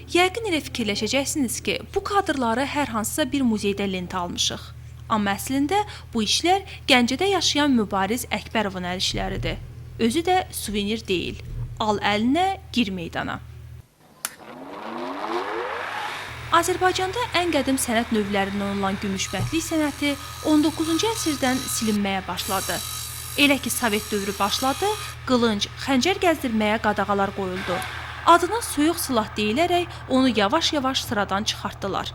Yəqin elə fikirləşəcəksiniz ki, bu kadrları hər hansısa bir muzeydə lentə almışıq. Amma əslində bu işlər Gəncədə yaşayan Mübariz Əkbərovun əl işləridir. Özü də suvenir deyil. Al əlinə, gir meydana. Azərbaycanda ən qədim sənət növlərindən olan gümüşbəndlik sənəti 19-cu əsrdən silinməyə başladı. Elə ki, Sovet dövrü başladı, qılınc, xəncər gəzdirməyə qadağalar qoyuldu. Adına soyuq silah deyilərək onu yavaş-yavaş sıradan çıxartdılar.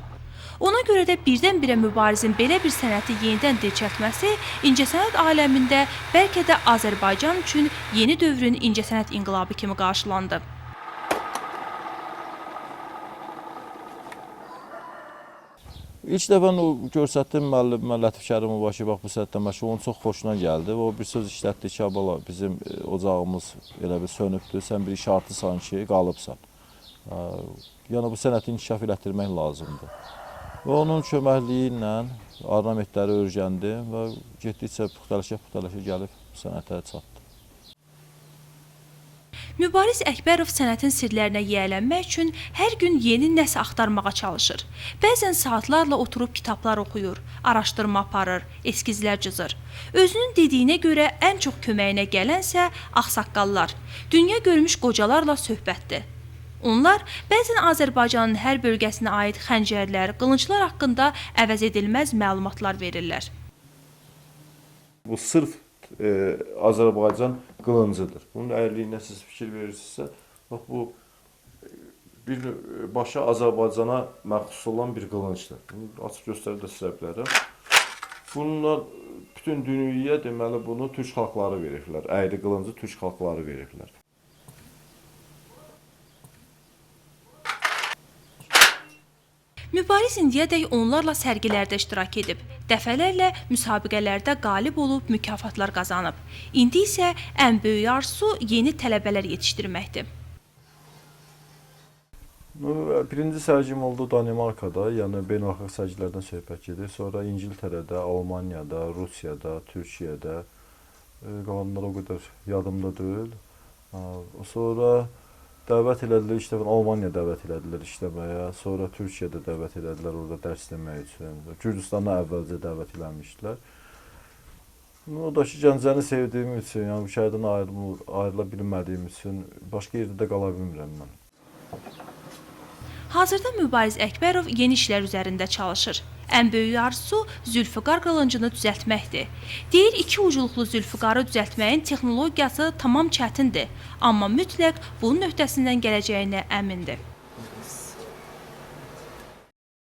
Ona görə də birdən-birə Mübarizin belə bir sənəti yenidən dirçəltməsi incəsənət aləmində bəlkə də Azərbaycan üçün yeni dövrün incəsənət inqilabı kimi qarşılandı. İlk dəfə görsətdim müəllimə Lətif Kərimova ki, bax bu sənətdə məşğul, onun çox xoşuna gəldi. O bir söz işlətdi ki, bala bizim ocağımız elə bir sönübdür, sən bir işartısan ki, qalıbsan. Yəni bu sənəti inkişaf elətdirmək lazımdır. Və onun köməkliyi ilə ornamentləri öyrəndim və getdikcə puxtalaşa gəlib sənətə çatdı. Mübariz Əkbərov sənətin sirlərinə yiyələnmək üçün hər gün yeni nəsə axtarmağa çalışır. Bəzən saatlarla oturub kitablar oxuyur, araşdırma aparır, eskizlər cızır. Özünün dediyinə görə ən çox köməyinə gələnsə ağsaqqallar, dünya görmüş qocalarla söhbətdir. Onlar bəzən Azərbaycanın hər bölgəsinə aid xəncərlər, qılınclar haqqında əvəz edilməz məlumatlar verirlər. Bu sırf Azərbaycan qılıncıdır. Bunun əyirliyinə siz fikir verirsinizsə, bax bu birbaşa Azərbaycana məxsus olan bir qılıncdır. Bunu açıq göstərib də sizə bilərəm. Bununla bütün dünyaya deməli bunu türk xalqları veriblər. Əyri qılıncı türk xalqları veriblər. Mübariz indiyədək onlarla sərgilərdə iştirak edib, dəfələrlə müsabiqələrdə qalib olub mükafatlar qazanıb. İndi isə ən böyük arzusu yeni tələbələr yetişdirməkdir. Birinci sərgim oldu Danimarkada, yəni beynəlxalq sərgilərdən söhbət gedir. Sonra İngiltərədə, Almaniyada, Rusiyada, Türkiyədə, qalanlar o qədər yadımda deyil. Sonra dəvət elədilər, ilk dəfə Almaniya dəvət elədilər işləməyə, sonra Türkiyədə dəvət elədilər orada dərs demək üçün. Gürcüstana əvvəlcə dəvət eləmişdilər. O da ki, Gəncəni sevdiyim üçün, yəni bu şəhərdən ayrıla bilmədiyim üçün başqa yerdə də qala bilmirəm mən. Hazırda Mübariz Əkbərov yeni işlər üzərində çalışır. Ən böyük arzusu Zülfüqar qılıncını düzəltməkdir. Deyir, iki ucluqlu Zülfüqarı düzəltməyin texnologiyası tamam çətindir, amma mütləq bunun öhdəsindən gələcəyinə əmindir.